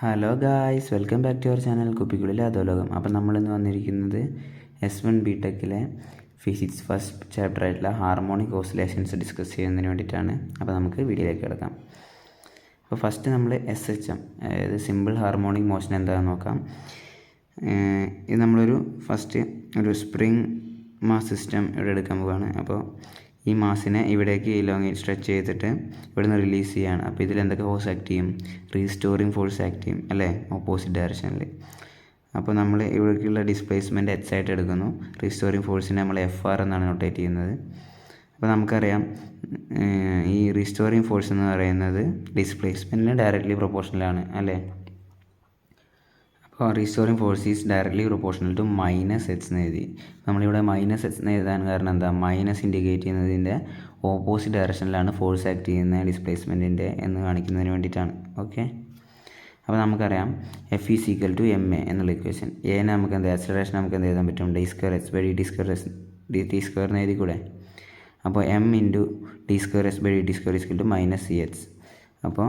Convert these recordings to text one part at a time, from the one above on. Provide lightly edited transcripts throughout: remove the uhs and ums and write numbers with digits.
Hello guys, welcome back to our channel കുപ്പിക്കുള്ളിലെ അധോലോകം. അപ്പം നമ്മളിന്ന് വന്നിരിക്കുന്നത് S1 BTechലെ ഫിസിക്സ് ഫസ്റ്റ് ചാപ്റ്റർ ആയിട്ടുള്ള ഹാർമോണിക് ഓസിലേഷൻസ് ഡിസ്കസ് ചെയ്യുന്നതിന് വേണ്ടിയിട്ടാണ്. അപ്പോൾ നമുക്ക് വീഡിയോയിലേക്ക് കിടക്കാം. അപ്പോൾ ഫസ്റ്റ് നമ്മൾ SHM, അതായത് സിമ്പിൾ ഹാർമോണിക് മോഷൻ എന്താണെന്ന് നോക്കാം. ഇത് നമ്മളൊരു ഫസ്റ്റ് ഒരു സ്പ്രിങ് മാസ് സിസ്റ്റം ഇവിടെ എടുക്കാൻ പോവുകയാണ്. അപ്പോൾ ഈ മാസിനെ ഇവിടേക്ക് ഇലോങ്ങേറ്റ് സ്ട്രെച്ച് ചെയ്തിട്ട് ഇവിടുന്ന് റിലീസ് ചെയ്യുകയാണ്. അപ്പോൾ ഇതിൽ എന്തൊക്കെ ഫോഴ്സ് ആക്ട് ചെയ്യും? റീസ്റ്റോറിങ് ഫോഴ്സ് ആക്ട് ചെയ്യും അല്ലേ, ഓപ്പോസിറ്റ് ഡയറക്ഷനിൽ. അപ്പോൾ നമ്മൾ ഇവിടേക്കുള്ള ഡിസ്പ്ലേസ്മെൻറ്റ് H ആയിട്ട് എടുക്കുന്നു. റീസ്റ്റോറിങ് ഫോഴ്സിനെ നമ്മൾ FR എന്നാണ് നൊട്ടേറ്റ് ചെയ്യുന്നത്. അപ്പോൾ നമുക്കറിയാം ഈ റീസ്റ്റോറിങ് ഫോഴ്സ് എന്ന് പറയുന്നത് ഡിസ്പ്ലേസ്മെൻറ്റിന് ഡയറക്റ്റ്ലി പ്രൊപ്പോർഷണലാണ് അല്ലേ. അപ്പോൾ restoring force is directly proportional to -H എന്ന് എഴുതി. നമ്മളിവിടെ -H എന്ന് എഴുതാൻ കാരണം എന്താ? മൈനസ് ഇൻഡിക്കേറ്റ് ചെയ്യുന്നതിൻ്റെ ഓപ്പോസിറ്റ് ഡയറക്ഷനിലാണ് ഫോഴ്സ് ആക്ട് ചെയ്യുന്ന ഡിസ്പ്ലേസ്മെൻറ്റിൻ്റെ എന്ന് കാണിക്കുന്നതിന് വേണ്ടിയിട്ടാണ്. ഓക്കെ, അപ്പോൾ നമുക്കറിയാം F is equal to ma എന്നുള്ള ഇക്വേഷൻ. എനെ നമുക്ക് എന്താ, ആക്സിലറേഷൻ നമുക്ക് എന്ത് എഴുതാൻ പറ്റും? d²h/dt² എന്ന് എഴുതി കൂടെ. അപ്പോൾ m × d²h/dt² equal to -ch. അപ്പോൾ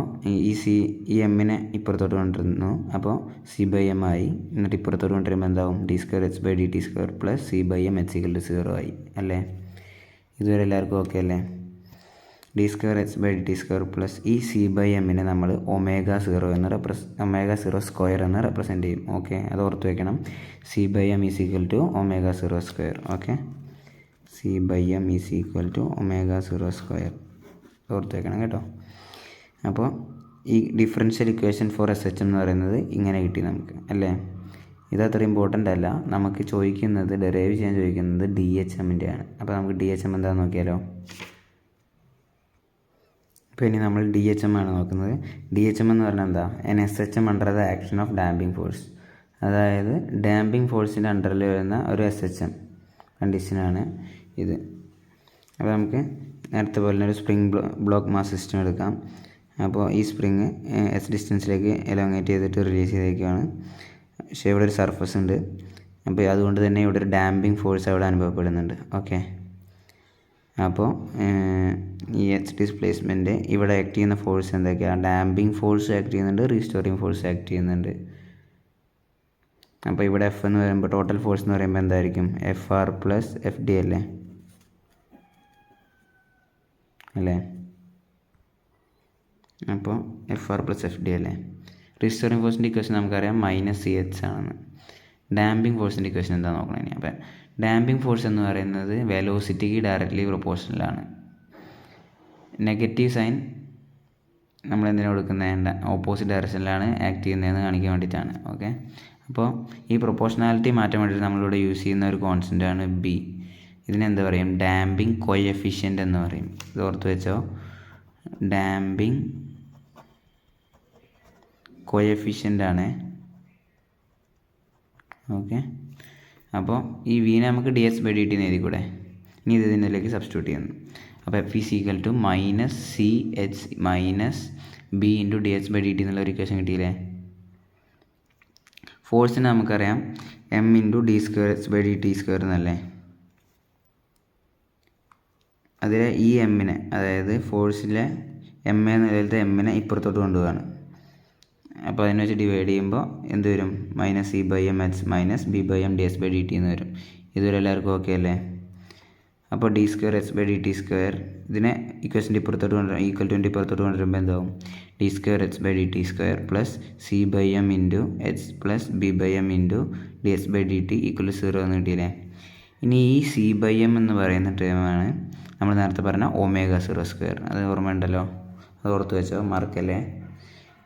ഈ എമ്മിനെ ഇപ്പുറത്തോട്ട് കൊണ്ടുവരുന്നു. അപ്പോൾ C/m ആയി. എന്നിട്ട് ഇപ്പുറത്തോട്ട് കൊണ്ടുവരുമ്പോൾ എന്താവും? d²h/dt² പ്ലസ് C/m h = 0 ആയി അല്ലേ. ഇതുവരെ എല്ലാവർക്കും ഓക്കെ അല്ലേ? d²h/dt² പ്ലസ് ഈ C/mനെ നമ്മൾ ω0² എന്ന് റെപ്രസെൻറ്റ് ചെയ്യും. ഓക്കെ, അത് ഓർത്ത് വയ്ക്കണം. C/m is equal to ω02. Okay, C/m is equal to ω02 ഓർത്ത് വയ്ക്കണം കേട്ടോ. അപ്പോൾ ഈ ഡിഫറൻഷ്യൽ ഇക്വേഷൻ ഫോർ SHM എന്ന് പറയുന്നത് ഇങ്ങനെ കിട്ടി നമുക്ക് അല്ലേ. ഇതത്ര ഇമ്പോർട്ടൻ്റ് അല്ല. നമുക്ക് ചോദിക്കുന്നത്, ഡെറൈവ് ചെയ്യാൻ ചോദിക്കുന്നത് DHMൻ്റെ ആണ്. അപ്പോൾ നമുക്ക് DHM എന്താണെന്ന് നോക്കിയാലോ. അപ്പോൾ ഇനി നമ്മൾ DHM ആണ് നോക്കുന്നത്. DHM എന്ന് പറഞ്ഞാൽ എന്താ? N SHM under the action of damping force. അതായത് ഡാമ്പിങ് ഫോഴ്സിൻ്റെ അണ്ടറിൽ വരുന്ന ഒരു SHM കണ്ടീഷനാണ് ഇത്. അപ്പോൾ നമുക്ക് നേരത്തെ പോലെ ഒരു സ്പ്രിങ് ബ്ലോക്ക് മാസ് സിസ്റ്റം എടുക്കാം. അപ്പോൾ ഈ സ്പ്രിങ് S ഡിസ്റ്റൻസിലേക്ക് എലോങ്ങേറ്റ് ചെയ്തിട്ട് റിലീസ് ചെയ്തേക്കുകയാണ്. പക്ഷേ ഇവിടെ ഒരു സർഫസ് ഉണ്ട്. അപ്പോൾ അതുകൊണ്ട് തന്നെ ഇവിടെ ഒരു ഡാമ്പിങ് ഫോഴ്സ് അവിടെ അനുഭവപ്പെടുന്നുണ്ട്. ഓക്കെ, അപ്പോൾ ഈ H ഡിസ്പ്ലേസ്മെൻറ്റ് ഇവിടെ ആക്ട് ചെയ്യുന്ന ഫോഴ്സ് എന്തൊക്കെയാണ്? ഡാമ്പിങ് ഫോഴ്സ് ആക്ട് ചെയ്യുന്നുണ്ട്, റീസ്റ്റോറിങ് ഫോഴ്സ് ആക്ട് ചെയ്യുന്നുണ്ട്. അപ്പോൾ ഇവിടെ F എന്ന് പറയുമ്പോൾ ടോട്ടൽ ഫോഴ്സ് എന്ന് പറയുമ്പോൾ എന്തായിരിക്കും? FR പ്ലസ് FD അല്ലേ. അപ്പോൾ FR പ്ലസ് FD അല്ലേ. റീസ്റ്റോറിങ് ഫോഴ്സിൻ്റെ ഇക്വേഷൻ നമുക്കറിയാം -CH ആണെന്ന്. ഡാമ്പിങ് ഫോഴ്സിൻ്റെ ഇക്വേഷൻ എന്താ നോക്കണം ഇനി. അപ്പോൾ ഡാമ്പിങ് ഫോഴ്സ് എന്ന് പറയുന്നത് വെലോസിറ്റിക്ക് ഡയറക്റ്റ്ലി പ്രൊപ്പോർഷണലാണ്. നെഗറ്റീവ് സൈൻ നമ്മൾ എന്തിനാണ് കൊടുക്കുന്നത്? ഓപ്പോസിറ്റ് ഡയറക്ഷനിലാണ് ആക്ട് ചെയ്യുന്നതെന്ന് കാണിക്കാൻ വേണ്ടിയിട്ടാണ്. ഓക്കെ, അപ്പോൾ ഈ പ്രൊപ്പോർഷണാലിറ്റി മാറ്റാൻ വേണ്ടിയിട്ട് നമ്മളിവിടെ യൂസ് ചെയ്യുന്ന ഒരു കോൺസ്റ്റൻ്റാണ് B. ഇതിനെന്താ പറയും? ഡാമ്പിങ് കോഎഫിഷ്യൻ്റ് എന്ന് പറയും. ഇത് ഓർത്ത് വെച്ചോ, ഡാമ്പിങ് കോഎഫിഷ്യൻ്റ് ആണ്. ഓക്കെ, അപ്പോൾ ഈ വീനെ നമുക്ക് dH/dt എന്ന് എഴുതി കൂടെ. ഇനി ഇത് ഇതിലേക്ക് സബ്സ്റ്റിറ്റ്യൂട്ട് ചെയ്യുന്നു. അപ്പോൾ F is equal to -CH minus B × dH/dt എന്നുള്ള ഒരു ഇക്വേഷൻ കിട്ടിയില്ലേ. ഫോഴ്സിന് നമുക്കറിയാം m × d²h/dt² എന്നല്ലേ. അതിലെ ഈ എമ്മിനെ, അതായത് ഫോഴ്സിലെ m എന്ന നിലയിലത്തെ എമ്മിനെ ഇപ്പുറത്തോട്ട് കൊണ്ടുപോവാണ്. അപ്പോൾ അതിനെ വെച്ച് ഡിവൈഡ് ചെയ്യുമ്പോൾ എന്ത് വരും? -C/m h minus B/m dH/dt എന്ന് വരും. ഇതുവരെ എല്ലാവർക്കും ഓക്കെ അല്ലേ. അപ്പോൾ d²h/dt² ഇതിനെ ഇക്വേഷൻ്റെ ഇപ്പുറത്തോട്ട് ഈക്വൽ ടു ഇപ്പുറത്തോട്ട് കൊണ്ടുവരുമ്പോൾ എന്താവും? d²h/dt² plus C/m × h plus B/m dH/dt = 0 എന്ന് കിട്ടിയില്ലേ. ഇനി ഈ C/m എന്ന് പറയുന്ന ടേമാണ് നമ്മൾ നേരത്തെ പറഞ്ഞ ω02. അത് ഓർമ്മ ഉണ്ടല്ലോ, അത് ഓർത്ത് വെച്ചോ, മാർക്കല്ലേ.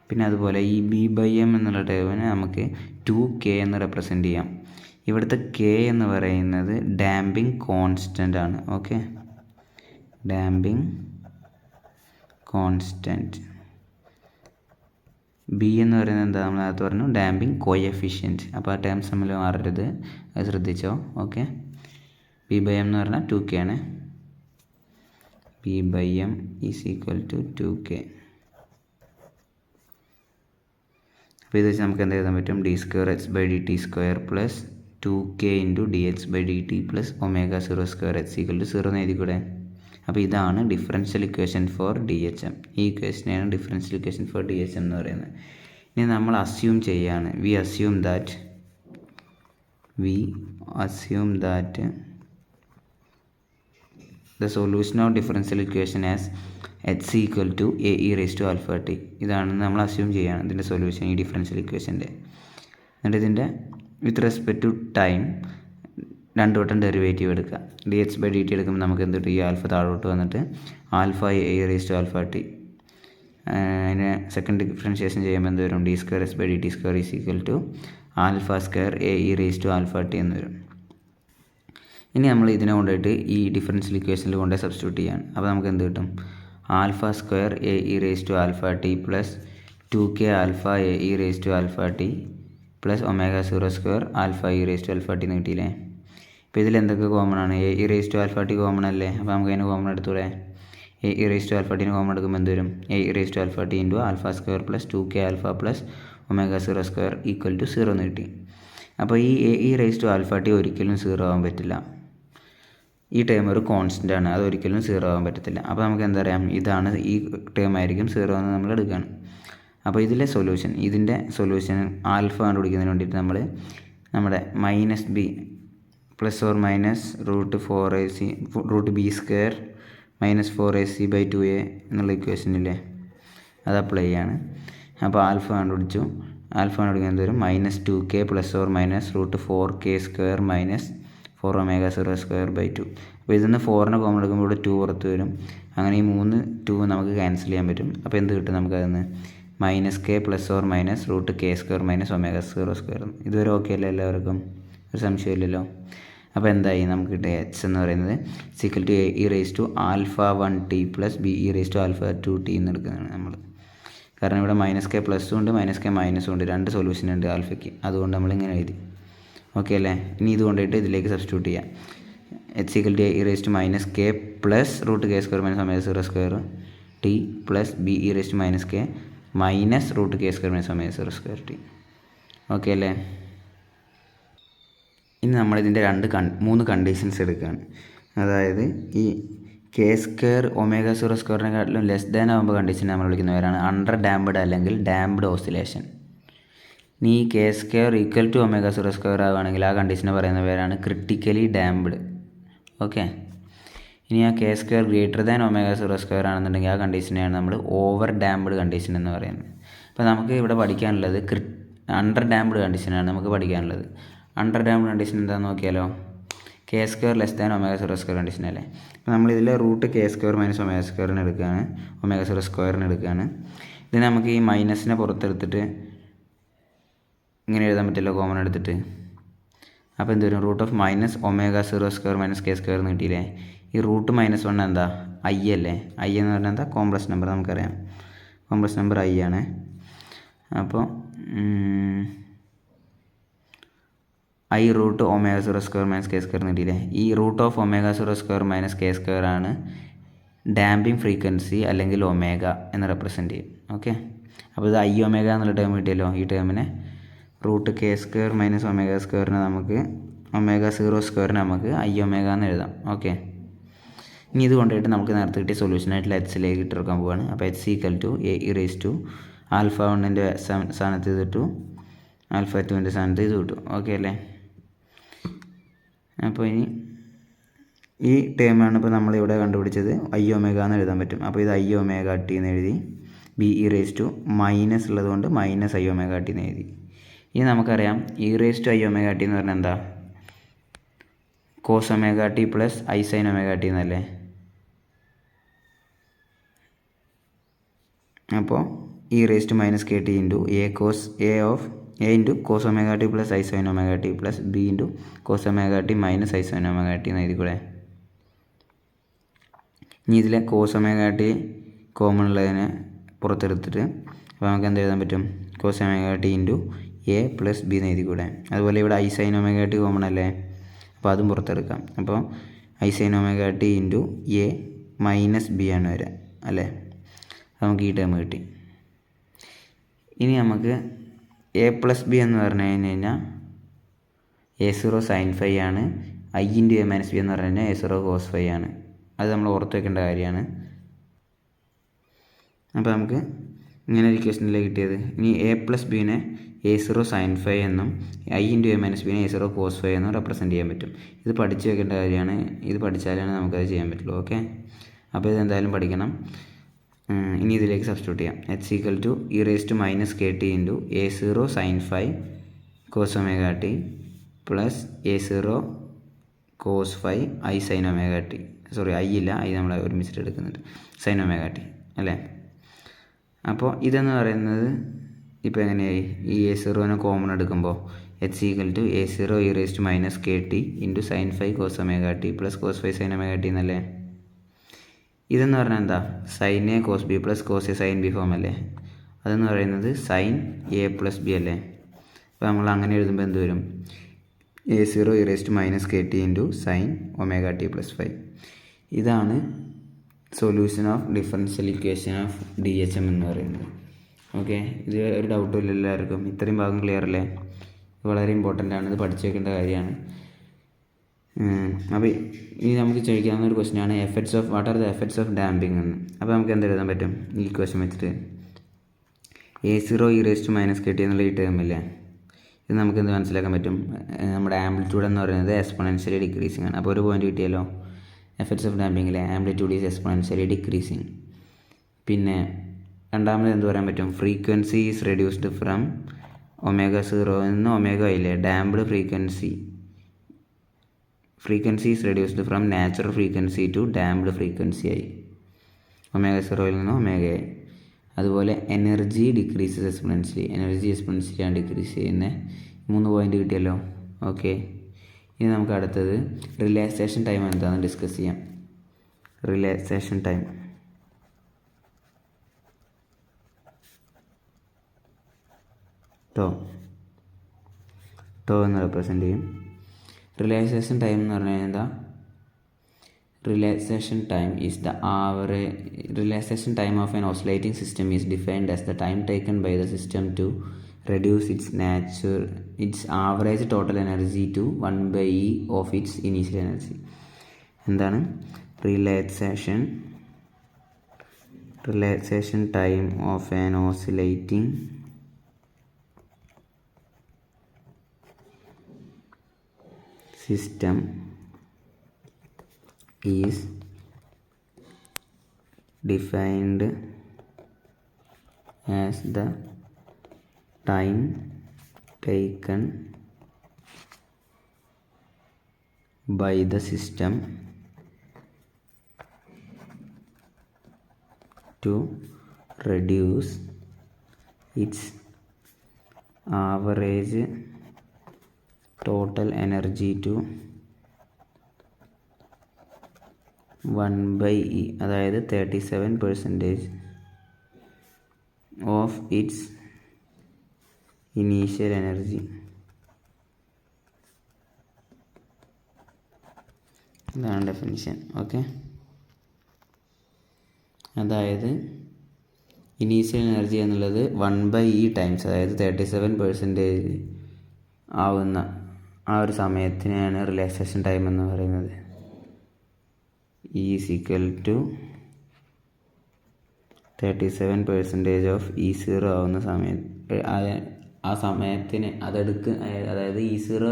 പിന്നെ അതുപോലെ ഈ B/m എന്നുള്ള ടേമിനെ നമുക്ക് 2K എന്ന് റെപ്രസെൻറ്റ് ചെയ്യാം. ഇവിടുത്തെ K എന്ന് പറയുന്നത് ഡാമ്പിങ് കോൺസ്റ്റൻ്റ് ആണ്. Okay, damping constant. B എന്ന് പറയുന്നത് എന്താ? നമ്മൾ നേരത്തെ പറഞ്ഞു, ഡാമ്പിങ് കോഎഫിഷ്യൻറ്റ്. അപ്പോൾ ആ ടേംസ് തമ്മിൽ മാറരുത്, അത് ശ്രദ്ധിച്ചോ. ഓക്കെ, B/m എന്ന് പറഞ്ഞാൽ 2K ആണ്. B/m is equal to 2K. അപ്പോൾ ഇത് വെച്ച് നമുക്ക് എന്ത് എഴുതാൻ പറ്റും? d²h/dt² plus 2K × dH/dt plus ω02h = 0 എന്ന് എഴുതി കൂടെ. അപ്പോൾ ഇതാണ് ഡിഫറൻഷ്യൽ ഇക്വേഷൻ ഫോർ DHM. ഈ ഇക്വേഷനെയാണ് ഡിഫറൻഷ്യൽ ഇക്വേഷൻ ഫോർ DHM എന്ന് പറയുന്നത്. ഇനി നമ്മൾ അസ്യൂം ചെയ്യാണ്, we assume that the solution of differential equation as h equal to a e raised to alpha t. ഇതാണ് നമ്മൾ അസ്യൂം ചെയ്യുകയാണ് ഇതിൻ്റെ സൊല്യൂഷൻ, ഈ ഡിഫറൻഷ്യൽ ഇക്വേഷൻ്റെ. എന്നിട്ട് ഇതിൻ്റെ വിത്ത് റെസ്പെക്ട് ടു ടൈം 2 വട്ടം ഡെറിവേറ്റീവ് എടുക്കുക. D H by D T എടുക്കുമ്പോൾ നമുക്ക് എന്ത് കിട്ടും, ഈ ആൽഫ താഴോട്ട് വന്നിട്ട് alpha A raise to alpha T. അതിനെ സെക്കൻഡ് ഡിഫറൻഷിയേഷൻ ചെയ്യുമ്പോൾ എന്ത് വരും, D square S by D T square is equal to alpha square A E raise to alpha T എന്ന് വരും. ഇനി നമ്മൾ ഇതിനെ കൊണ്ടുപോയിട്ട് ഈ ഡിഫറൻഷ്യൽ ഇക്വേഷനിൽ കൊണ്ടുപോയി സബ്സ്റ്റിറ്റ്യൂട്ട് ചെയ്യാണ്. അപ്പോൾ നമുക്ക് എന്ത് കിട്ടും, alpha square A E raise to alpha t plus 2k alpha a E raise to alpha t plus omega 0 square alpha e raise to alpha T എന്ന് കിട്ടിയില്ലേ. ഇപ്പോൾ ഇതിൽ എന്തൊക്കെ കോമൺ ആണ്, a E raise to alpha t common അല്ലേ. അപ്പോൾ നമുക്ക് അതിന് കോമൺ എടുത്തൂടെ, a E raise to alpha ടീന് കോമൺ എടുക്കുമ്പോൾ എന്ത് വരും, a E raise to alpha t into alpha square plus 2k alpha plus omega 0 square equal to 0 എന്ന് കിട്ടി. അപ്പോൾ ഈ A E raise to alpha T ഒരിക്കലും 0 ആവാൻ പറ്റില്ല. ഈ ടേം ഒരു കോൺസ്റ്റൻ്റ് ആണ്, അത് ഒരിക്കലും 0 ആവാൻ പറ്റത്തില്ല. അപ്പോൾ നമുക്ക് എന്താ പറയാം, ഇതാണ് ഈ ടേം ആയിരിക്കും 0 എന്ന് നമ്മൾ എടുക്കുകയാണ്. അപ്പോൾ ഇതിൻ്റെ സൊല്യൂഷൻ ആൽഫ കണ്ടുപിടിക്കുന്നതിന് വേണ്ടിയിട്ട് നമ്മൾ നമ്മുടെ minus B plus or minus root B square minus 4ac/2a എന്നുള്ള ഇക്വേഷനില്ലേ, അത് അപ്ലൈ ചെയ്യാണ്. അപ്പോൾ ആൽഫ കണ്ടുപിടിക്കാൻ എന്ത് വരും, -2k plus or minus √4k square minus 4 omega 0 square by 2. അപ്പോൾ ഇതിൽ നിന്ന് 4നെ കോമൺ എടുക്കുമ്പോൾ ഇവിടെ 2 പുറത്ത് വരും. അങ്ങനെ ഈ 2 നമുക്ക് ക്യാൻസൽ ചെയ്യാൻ പറ്റും. അപ്പോൾ എന്ത് കിട്ടും നമുക്ക് അതിൽ നിന്ന്, -k plus or minus √k square minus omega 0 square. ഇതുവരെ ഓക്കെ അല്ലേ എല്ലാവർക്കും, ഒരു സംശയമില്ലല്ലോ. അപ്പോൾ എന്തായി നമുക്ക് കിട്ടിയ എച്ച് എന്ന് പറയുന്നത് സിക്കൽ to a E raise to alpha 1t plus b E raise to alpha 2t എന്ന് എടുക്കുന്നതാണ് നമ്മൾ. കാരണം ഇവിടെ -k പ്ലസും ഉണ്ട് -k മൈനസും ഉണ്ട്, 2 സൊല്യൂഷൻ ഉണ്ട് ആൽഫയ്ക്ക്. അതുകൊണ്ട് നമ്മളിങ്ങനെ എഴുതി. ഓക്കെ അല്ലേ. ഇനി ഇത് കൊണ്ടിട്ട് ഇതിലേക്ക് സബ്സ്റ്റിറ്റ്യൂട്ട് ചെയ്യാം. H equal to a E raise to -k plus √k square minus omega 0 square t plus b E raise to -k minus √k square minus omega 0 square t. Okay അല്ലേ. ഇനി നമ്മളിതിൻ്റെ 3 conditions എടുക്കുകയാണ്. അതായത് ഈ k square omega 0 സ്ക്വയറിനെക്കാട്ടിലും less than ആകുമ്പോൾ condition നമ്മൾ വിളിക്കുന്നവരാണ് അണ്ടർ ഡാംപ്ഡ് അല്ലെങ്കിൽ ഡാംപ്ഡ് ഓസിലേഷൻ. ഇനി ഈ k square equal to omega 0 square ആവുകയാണെങ്കിൽ ആ കണ്ടീഷനെ പറയുന്ന പേരാണ് ക്രിട്ടിക്കലി ഡാംപ്ഡ്. ഓക്കെ. ഇനി ആ K square greater than omega 0 square ആണെന്നുണ്ടെങ്കിൽ ആ കണ്ടീഷനെയാണ് നമ്മൾ ഓവർ ഡാംപ്ഡ് കണ്ടീഷൻ എന്ന് പറയുന്നത്. അപ്പോൾ നമുക്ക് ഇവിടെ പഠിക്കാനുള്ളത് അണ്ടർ ഡാംപ്ഡ് കണ്ടീഷനാണ് നമുക്ക് പഠിക്കാനുള്ളത്. അണ്ടർ ഡാംപ്ഡ് കണ്ടീഷൻ എന്താണെന്ന് നോക്കിയാലോ, K square less than omega 0 square condition അല്ലേ. അപ്പോൾ നമ്മളിതിൽ √k സ്ക്വയർ മൈനസ് ഒമേഗ സ്ക്വയറിന് എടുക്കുകയാണ്, ഒമേഗ 0 സ്ക്വയറിന് എടുക്കുകയാണ്. ഇതിന് നമുക്ക് ഈ മൈനസിനെ പുറത്തെടുത്തിട്ട് ഇങ്ങനെ എഴുതാൻ പറ്റില്ല, കോമൺ എടുത്തിട്ട്. അപ്പോൾ എന്ത് വരും, √−omega 0 square minus k square എന്ന് കിട്ടിയില്ലേ. ഈ √-1 എന്താ, i അല്ലേ. i എന്ന് പറഞ്ഞാൽ എന്താ, കോംപ്ലക്സ് നമ്പർ. നമുക്കറിയാം കോംപ്ലക്സ് നമ്പർ i ആണ്. അപ്പോൾ i √omega 0 square minus k square എന്ന് കിട്ടിയില്ലേ. ഈ √omega 0 square minus k square ആണ് ഡാമ്പിങ് ഫ്രീക്വൻസി അല്ലെങ്കിൽ ഒമേഗ എന്ന് റെപ്രസെൻറ്റ് ചെയ്യും. ഓക്കെ. അപ്പോൾ ഇത് i ഒമേഗ എന്നുള്ള ടേം കിട്ടിയല്ലോ. ഈ ടേമിനെ √k സ്ക്വയർ മൈനസ് ഒമേഗ സ്ക്വയറിന് നമുക്ക് ഒമേഗ 0 സ്ക്വയറിന് നമുക്ക് i ഒമേഗ എന്ന് എഴുതാം. ഓക്കെ. ഇനി ഇത് കൊണ്ടുപോയിട്ട് നമുക്ക് നേരത്തെ കിട്ടിയ സൊല്യൂഷനായിട്ടുള്ള എച്ചിലേക്ക് ഇട്ടെടുക്കാൻ പോവുകയാണ്. അപ്പോൾ h equal to a E raise to alpha 1ൻ്റെ സ്ഥാനത്ത് ഇത് ഇട്ടു, ആൽഫ 2ൻ്റെ സ്ഥാനത്ത് ഇത് കിട്ടും. ഓക്കെ അല്ലേ. അപ്പോൾ ഇനി ഈ ടേമാണ് ഇപ്പോൾ നമ്മളിവിടെ കണ്ടുപിടിച്ചത്, i ഒമേഗ എന്ന് എഴുതാൻ പറ്റും. അപ്പോൾ ഇത് i ഒമേഗ ടി എന്ന് എഴുതി, B E raise to minus ഉള്ളത് കൊണ്ട് -i ഒമേഗ ടി എന്ന് എഴുതി. ഇനി നമുക്കറിയാം E raise to i omega T എന്ന് പറഞ്ഞാൽ എന്താ, cos omega T plus i sine omega T എന്നല്ലേ. അപ്പോൾ E raise to -kt into a into cos omega T plus i sine omega T plus b into cos omega T minus i sine omega T എന്ന് എഴുതിക്കൂടെ. ഇനി ഇതിലെ cos omega T common ഉള്ളതിനെ പുറത്തെടുത്തിട്ട് അപ്പോൾ നമുക്ക് എന്ത് എഴുതാൻ പറ്റും, cos omega T into a plus b എന്ന് എഴുതിക്കൂടെ. അതുപോലെ ഇവിടെ i sine omega T common അല്ലേ, അപ്പോൾ അതും പുറത്തെടുക്കാം. അപ്പോൾ i sine omega T into a minus b ആണ് വരിക അല്ലേ. നമുക്ക് ഈ ടേം കിട്ടി. ഇനി നമുക്ക് a പ്ലസ് b എന്ന് പറഞ്ഞു കഴിഞ്ഞാൽ a0 സൈൻ ഫൈ ആണ്, i into a minus b എന്ന് പറഞ്ഞു കഴിഞ്ഞാൽ a0 കോസ് ഫൈ ആണ്. അത് നമ്മൾ ഓർത്ത് വെക്കേണ്ട കാര്യമാണ്. അപ്പോൾ നമുക്ക് ഇങ്ങനെ ഒരു ഇക്വേഷനിൽ കിട്ടിയത്. ഇനി എ പ്ലസ് ബിനെ A0 sin φ എന്നും I × A - ബിനെ A0 cos φ എന്നും റെപ്രസെൻറ്റ് ചെയ്യാൻ പറ്റും. ഇത് പഠിച്ചു വെക്കേണ്ട കാര്യമാണ്. ഇത് പഠിച്ചാലാണ് നമുക്കത് ചെയ്യാൻ പറ്റുള്ളൂ. ഓക്കെ, അപ്പോൾ ഇതെന്തായാലും പഠിക്കണം. ഇനി ഇതിലേക്ക് സബ്സ്റ്റിറ്റ്യൂട്ട് ചെയ്യാം. h = e⁻ kt × A0 sin φ cos ωt plus A0 cos φ I sin ωt. Sorry, I ഇല്ല, I നമ്മൾ ഒരുമിച്ചിട്ട് എടുക്കുന്നുണ്ട്, sin ωt അല്ലേ. അപ്പോൾ ഇതെന്ന് പറയുന്നത് ഇപ്പോൾ എങ്ങനെയായി? ഈ A0നെ കോമൺ എടുക്കുമ്പോൾ h = A0 e⁻ kt × sin φ cos ωt plus cos φ sin ωt എന്നല്ലേ. ഇതെന്ന് പറഞ്ഞാൽ എന്താ? sin A cos B plus cos A sin B form അല്ലേ. അതെന്ന് പറയുന്നത് sin A പ്ലസ് ബി അല്ലേ. അപ്പോൾ നമ്മൾ അങ്ങനെ എഴുതുമ്പോൾ എന്ത് വരും? A0 e⁻ kt × sin ωt plus φ. ഇതാണ് solution of differential equation of DHM എന്ന് പറയുന്നത്. ഓക്കെ, ഇത് ഒരു ഡൗട്ടും ഇല്ല എല്ലാവർക്കും. ഇത്രയും ഭാഗം ക്ലിയർ അല്ലേ? ഇത് വളരെ ഇമ്പോർട്ടൻ്റ് ആണ്, ഇത് പഠിച്ചു വെക്കേണ്ട കാര്യമാണ്. അപ്പോൾ ഇനി നമുക്ക് ചോദിക്കാവുന്ന ഒരു ക്വസ്റ്റ്യനാണ് what are the effects of damping എന്ന്. അപ്പോൾ നമുക്ക് എന്ത് എഴുതാൻ പറ്റും ഈ ക്വസ്റ്റ്യൻ വെച്ചിട്ട്? A0 e⁻ kt എന്നുള്ള ഈ ടേമില്ലേ, ഇത് നമുക്ക് എന്ത് മനസ്സിലാക്കാൻ പറ്റും? നമ്മുടെ ആംപ്ലിറ്റ്യൂഡ് എന്ന് പറയുന്നത് എക്സ്പോണൻഷ്യലി ഡിക്രീസിങ് ആണ്. അപ്പോൾ ഒരു പോയിന്റ് കിട്ടിയല്ലോ. എഫക്ട്സ് ഓഫ് ഡാമ്പിങ്ങിലെ ആംപ്ലിറ്റ്യൂഡ് ഈസ് എക്സ്പോണൻഷ്യലി ഡിക്രീസിങ്. പിന്നെ രണ്ടാമത് എന്ത് പറയാൻ പറ്റും? ഫ്രീക്വൻസി ഈസ് റെഡ്യൂസ്ഡ് ഫ്രം ω0 നിന്ന് ω ഇല്ലേ, damped frequency is reduced from natural frequency to damped frequency ആയി, ω0 നിന്ന് ω ആയി. അതുപോലെ എനർജി ഡിക്രീസസ് എക്സ്പോണൻഷ്യലി, എനർജി എക്സ്പോണൻഷ്യലിയാണ് ഡിക്രീസ് ചെയ്യുന്നത്. 3 പോയിന്റ് കിട്ടിയല്ലോ. ഓക്കെ, ഇനി നമുക്ക് അടുത്തത് റിലാക്സേഷൻ ടൈം എന്താണെന്ന് ഡിസ്കസ് ചെയ്യാം. റിലാക്സേഷൻ ടൈം ടോ എന്ന് റെപ്രസെൻ്റ് ചെയ്യും. റിലാക്സേഷൻ ടൈം എന്ന് പറഞ്ഞാൽ എന്താ? Relaxation time is the relaxation time of an oscillating system is defined as the time taken by the system to reduce its average total energy to 1/e of its initial energy. എന്താണ് relaxation time of an oscillating system is defined as the time taken by the system to reduce its average total energy to 1/e, അതായത് 37% of its initial energy. ഇതാണ് definition. Okay, അതായത് initial energy എന്നുള്ളത് 1/e times, അതായത് 37% ആവുന്ന ആ ഒരു സമയത്തിനെയാണ് relaxation time എന്ന് പറയുന്നത്. Is equal to 37% of E0 ആവുന്ന സമയത്ത് ആ സമയത്തിന് അതായത് E0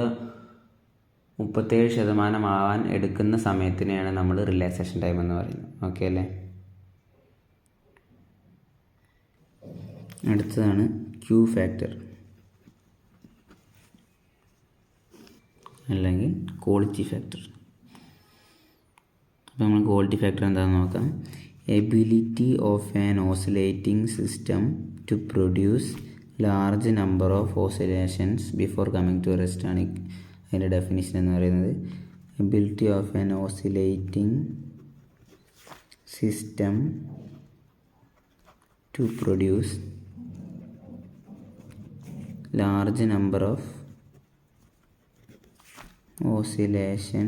37% ആവാൻ എടുക്കുന്ന സമയത്തിനെയാണ് നമ്മൾ റിലാക്സേഷൻ ടൈം എന്ന് പറയുന്നത്. ഓക്കെ അല്ലേ? അടുത്തതാണ് Q ഫാക്ടർ അല്ലെങ്കിൽ ക്വാളിറ്റി ഫാക്ടർ. അപ്പോൾ നമ്മൾ ക്വാളിറ്റി ഫാക്ടർ എന്താണെന്ന് നോക്കാം. Ability of an oscillating system to produce large number of oscillations before coming to rest ആണ് അതിൻ്റെ ഡെഫിനിഷൻ എന്ന് പറയുന്നത്. Ability of an oscillating system to produce large number of oscillation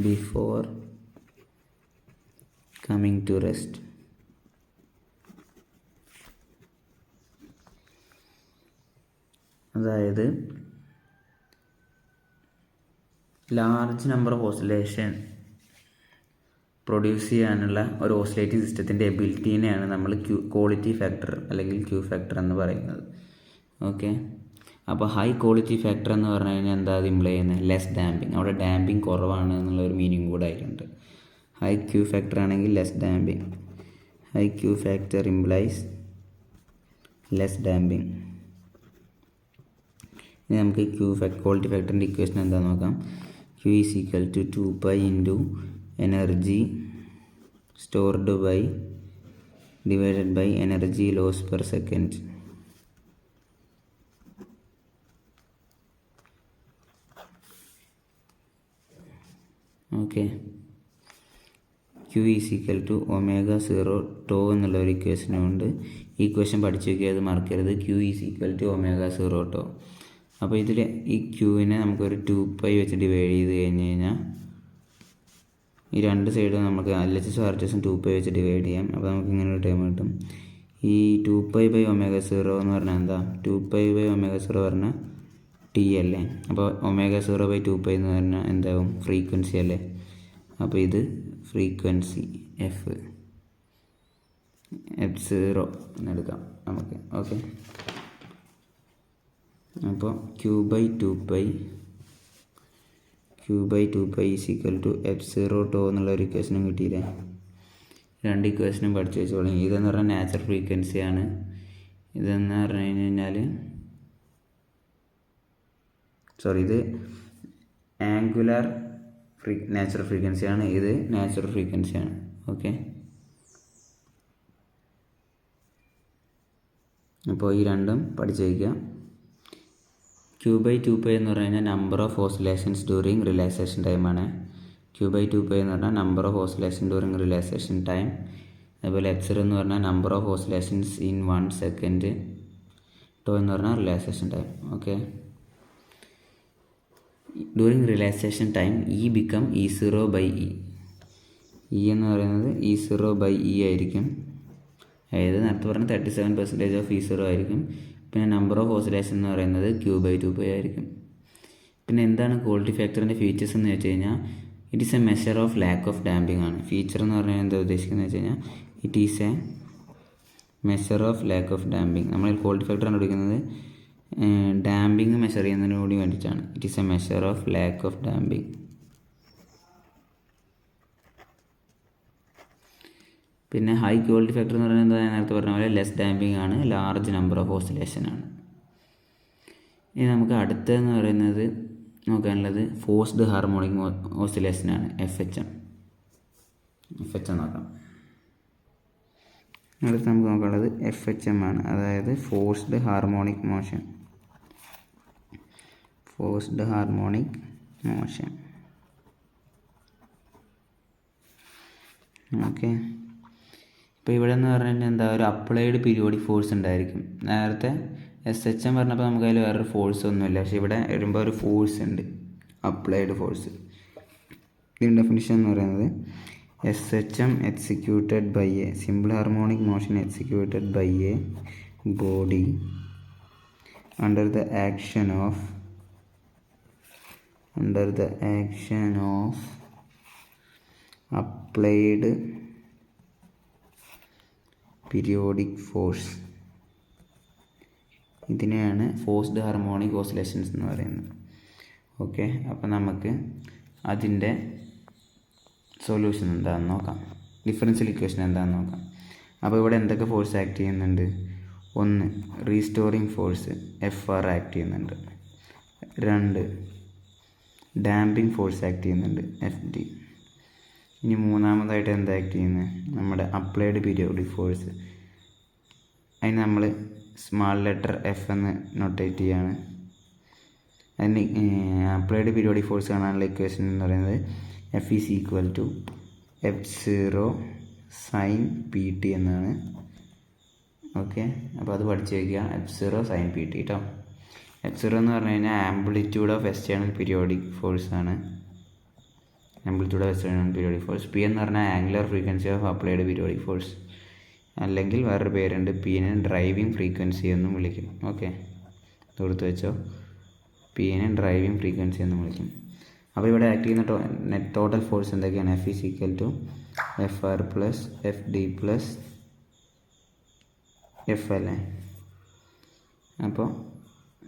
before coming to rest. അതായത് large number of oscillation produce ചെയ്യാനുള്ള ഒരു oscillating സിസ്റ്റത്തിൻ്റെ എബിലിറ്റീനെയാണ് നമ്മൾ ക്വാളിറ്റി ഫാക്ടർ അല്ലെങ്കിൽ ക്യൂ ഫാക്ടർ എന്ന് പറയുന്നത്. ഓക്കെ, അപ്പോൾ ഹൈ ക്വാളിറ്റി ഫാക്ടർ എന്ന് പറഞ്ഞു കഴിഞ്ഞാൽ എന്താ അത് ഇംപ്ലൈ ചെയ്യുന്നത്? ലെസ് ഡാമ്പിങ്, അവിടെ ഡാമ്പിങ് കുറവാണ് എന്നുള്ളൊരു മീനിങ് കൂടെ ആയിട്ടുണ്ട്. ഹൈ ക്യൂ ഫാക്ടർ ആണെങ്കിൽ less damping, high Q factor implies less damping. ഇനി നമുക്ക് ക്വാളിറ്റി ഫാക്ടറിൻ്റെ ഇക്വേഷൻ എന്താണെന്ന് നോക്കാം. Q is equal to 2 into energy stored by divided by energy loss per second. Okay, Q is equal to omega 0 tau എന്നുള്ള ഒരു ഇക്വേഷനുണ്ട്. ഈ equation പഠിച്ചു നോക്കിയാൽ അത് മറക്കരുത്. Q is equal to omega 0 tau. അപ്പോൾ ഇതിൽ ഈ ക്യൂവിനെ നമുക്കൊരു 2π വെച്ച് ഡിവൈഡ് ചെയ്ത് കഴിഞ്ഞ് കഴിഞ്ഞാൽ ഈ രണ്ട് സൈഡും നമുക്ക് LHS RHS 2π വെച്ച് ഡിവൈഡ് ചെയ്യാം. അപ്പോൾ നമുക്ക് ഇങ്ങനെ ഒരു ടേം കിട്ടും. ഈ 2π/ω0 എന്ന് പറഞ്ഞാൽ എന്താ? 2π/ω0 പറഞ്ഞാൽ T അല്ലേ. അപ്പോൾ ω0/2π എന്ന് പറഞ്ഞാൽ എന്താവും? ഫ്രീക്വൻസി അല്ലേ. അപ്പോൾ ഇത് ഫ്രീക്വൻസി f0 എന്നെടുക്കാം നമുക്ക്. ഓക്കെ, അപ്പോൾ Q/2π is equal to f0 tau എന്നുള്ള ഒരു ഇക്വേഷനും കിട്ടിയില്ലേ. രണ്ട് ഇക്വേഷനും പഠിച്ചു വെച്ചോളൂ. ഇതെന്ന് പറഞ്ഞാൽ നാച്ചുറൽ ഫ്രീക്വൻസിയാണ്. ഇതെന്ന് പറഞ്ഞു കഴിഞ്ഞാൽ ഇത് ആംഗുലാർ നാച്ചുറൽ ഫ്രീക്വൻസിയാണ്, ഇത് നാച്ചുറൽ ഫ്രീക്വൻസിയാണ്. ഓക്കെ, അപ്പോൾ ഈ രണ്ടും പഠിച്ചു വയ്ക്കുക. Q/2π എന്ന് പറഞ്ഞു കഴിഞ്ഞാൽ number of oscillations during relaxation ടൈമാണ്. Q/2π എന്ന് പറഞ്ഞാൽ number of oscillation during relaxation time. അതുപോലെ f0 എന്ന് പറഞ്ഞാൽ number of oscillations in 1 second. tau എന്ന് പറഞ്ഞാൽ relaxation time. Okay, during relaxation time E become E0/E. E എന്ന് പറയുന്നത് E0/E ആയിരിക്കും. അതായത് നേരത്തെ പറഞ്ഞ 37% ഓഫ് E0 ആയിരിക്കും. പിന്നെ നമ്പർ ഓഫ് ഓസിലേഷൻ എന്ന് പറയുന്നത് Q/2π ആയിരിക്കും. പിന്നെ എന്താണ് ക്വാളിറ്റി ഫാക്ടറിൻ്റെ ഫീച്ചേഴ്സ് എന്ന് വെച്ച് കഴിഞ്ഞാൽ it is A measure of lack of damping ആണ്. ഫീച്ചർ എന്ന് പറഞ്ഞാൽ എന്താ ഉദ്ദേശിക്കുന്നത് വെച്ച് കഴിഞ്ഞാൽ it is A measure of lack of damping. നമ്മൾ ക്വാളിറ്റി ഫാക്ടർ കണ്ടുപിടിക്കുന്നത് ഡാമ്പിങ് മെഷർ ചെയ്യുന്നതിന് കൂടി വേണ്ടിയിട്ടാണ്. It is A measure of lack of damping. പിന്നെ ഹൈ ക്വാളിറ്റി ഫാക്ടർ എന്ന് പറയുന്നത് ഞാൻ നേരത്തെ പറഞ്ഞ പോലെ ലെസ് ഡാമ്പിങ് ആണ്, ലാർജ് നമ്പർ ഓഫ് ഓസിലേഷൻ ആണ്. ഇനി നമുക്ക് അടുത്തതെന്ന് പറയുന്നത് നോക്കാനുള്ളത് ഫോഴ്സ്ഡ് ഹാർമോണിക് ഓസിലേഷനാണ്, FHM നോക്കാം. അടുത്ത് നമുക്ക് നോക്കാനുള്ളത് FHM ആണ്, അതായത് ഫോഴ്സ്ഡ് ഹാർമോണിക് മോഷൻ. ഓക്കെ, ഇപ്പോൾ ഇവിടെ എന്ന് പറഞ്ഞു കഴിഞ്ഞാൽ എന്താ, ഒരു അപ്ലൈഡ് പീരിയോഡിക് ഫോഴ്സ് ഉണ്ടായിരിക്കും. നേരത്തെ SHM പറഞ്ഞപ്പോൾ നമുക്ക് അതിൽ വേറൊരു ഫോഴ്സ് ഒന്നുമില്ല, പക്ഷെ ഇവിടെ വരുമ്പോൾ ഒരു ഫോഴ്സ് ഉണ്ട്, അപ്ലൈഡ് ഫോഴ്സ്. ഇതിൻ്റെ ഡെഫിനിഷൻ എന്ന് പറയുന്നത് SHM executed by a simple harmonic motion executed by a body under the action of applied periodic force. ഇതിനെയാണ് ഫോഴ്സ്ഡ് ഹാർമോണിക് ഓസിലേഷൻസ് എന്ന് പറയുന്നത്. ഓക്കെ, അപ്പോൾ നമുക്ക് അതിൻ്റെ സൊല്യൂഷൻ എന്താണെന്ന് നോക്കാം. ഡിഫറൻഷ്യൽ ഇക്വേഷൻ എന്താണെന്ന് നോക്കാം. അപ്പോൾ ഇവിടെ എന്തൊക്കെ ഫോഴ്സ് ആക്ട് ചെയ്യുന്നുണ്ട്? ഒന്ന്, റീസ്റ്റോറിങ് ഫോഴ്സ് FR ആക്ട് ചെയ്യുന്നുണ്ട്. 2, ഡാമ്പിങ് ഫോഴ്സ് ആക്ട് ചെയ്യുന്നുണ്ട്, FD. ഇനി മൂന്നാമതായിട്ട് എന്താ ആക്ട് ചെയ്യുന്നത്? നമ്മുടെ അപ്ലൈഡ് പീരിയോഡിക് ഫോഴ്സ്. അതിന് നമ്മൾ സ്മാൾ ലെറ്റർ F എന്ന് നൊട്ടേറ്റ് ചെയ്യാണ്. അതിന് അപ്ലൈഡ് പീരിയോഡിക് ഫോഴ്സ് കാണാനുള്ള ഇക്വേഷൻ എന്ന് പറയുന്നത് F is equal to F0 sin PT എന്നാണ്. ഓക്കെ, അപ്പോൾ അത് പഠിച്ചു വയ്ക്കുക. F0 sin PT കേട്ടോ. F0 എന്ന് പറഞ്ഞു കഴിഞ്ഞാൽ amplitude of external periodic force ആണ്. P എന്ന് പറഞ്ഞാൽ angular frequency of applied periodic force, അല്ലെങ്കിൽ വേറൊരു പേരുണ്ട്, P-നെ ഡ്രൈവിംഗ് ഫ്രീക്വൻസി എന്നും വിളിക്കും. ഓക്കെ, കൊടുത്തു വെച്ചോ, P-നെ ഡ്രൈവിംഗ് ഫ്രീക്വൻസി എന്നും വിളിക്കും. അപ്പോൾ ഇവിടെ ആക്ട് ചെയ്യുന്ന ടോട്ടൽ ഫോഴ്സ് എന്തൊക്കെയാണ്? F is equal to F R plus F D plus F അല്ലേ. അപ്പോൾ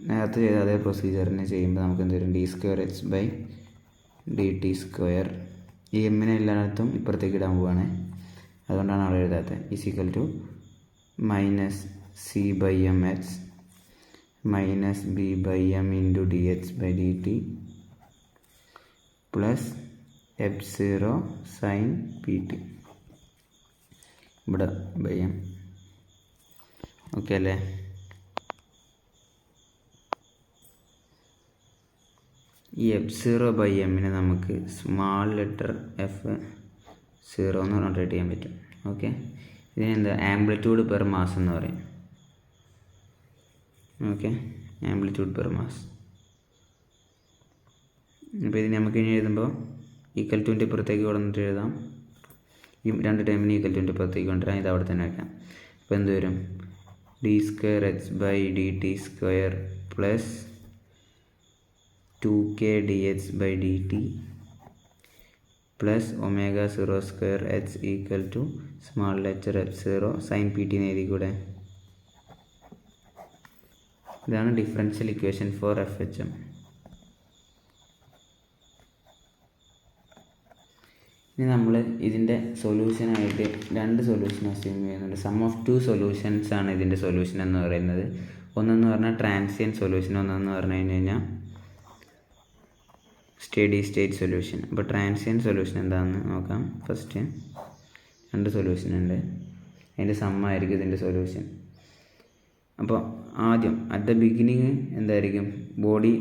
നേരത്തെ ചെയ്ത അതേ പ്രൊസീജിയറിനെ ചെയ്യുമ്പോൾ നമുക്ക് എന്ത് വരും, D square H by D T square. ഈ എമ്മിനെ എല്ലായിടത്തും ഇപ്പുറത്തേക്ക് ഇടാൻ പോവുകയാണ്, അതുകൊണ്ടാണ് അവിടെ എഴുതാത്തത്. Is equal to minus c by m h minus b by m into d H by D T plus f zero sine P t. ഇവിടെ ബൈ എം. ഓക്കെ അല്ലേ. ഈ എഫ് സീറോ ബൈ എമ്മിനെ നമുക്ക് സ്മാൾ ലെറ്റർ എഫ് സീറോ എന്ന് പറഞ്ഞിട്ട് right ചെയ്യാൻ പറ്റും. Okay, ഇതിനെന്താ ആംപ്ലിറ്റ്യൂഡ് പെർ മാസ് എന്ന് പറയും. Okay, amplitude per mass. അപ്പോൾ ഇതിന് നമുക്ക് ഇനി എഴുതുമ്പോൾ ഈക്വൽ ടുവിൻ്റെ പുറത്തേക്ക് കൊണ്ടുവന്നിട്ട് എഴുതാം. ഈ രണ്ട് ടൈമിന് ഈക്വൽ ടുവിൻ്റെ പുറത്തേക്ക് കൊണ്ടുവരാം. ഇത് അവിടെ തന്നെ വയ്ക്കാം. അപ്പോൾ എന്ത് വരും, D square H by D T square plus 2k dh by dt plus omega zero square H equal to small letter F zero sine P T എഴുതി കൂടെ. ഇതാണ് differential equation for F H M. ഇനി നമ്മൾ ഇതിൻ്റെ സൊല്യൂഷനായിട്ട് രണ്ട് solution assume ചെയ്യുന്നുണ്ട്. Sum of two solutions ആണ് ഇതിൻ്റെ സൊല്യൂഷൻ എന്ന് പറയുന്നത്. ഒന്നെന്ന് പറഞ്ഞാൽ ട്രാൻസിയൻറ്റ് സൊല്യൂഷൻ, ഒന്നെന്ന് പറഞ്ഞു കഴിഞ്ഞാൽ സ്റ്റഡി സ്റ്റേറ്റ് സൊല്യൂഷൻ. അപ്പോൾ ട്രാൻസിയൻറ്റ് സൊല്യൂഷൻ എന്താണെന്ന് നോക്കാം. ഫസ്റ്റ് രണ്ട് സൊല്യൂഷൻ ഉണ്ട്, അതിൻ്റെ സമ്മായിരിക്കും ഇതിൻ്റെ സൊല്യൂഷൻ. അപ്പോൾ ആദ്യം അറ്റ് ദ ബിഗിനിങ് എന്തായിരിക്കും, ബോഡി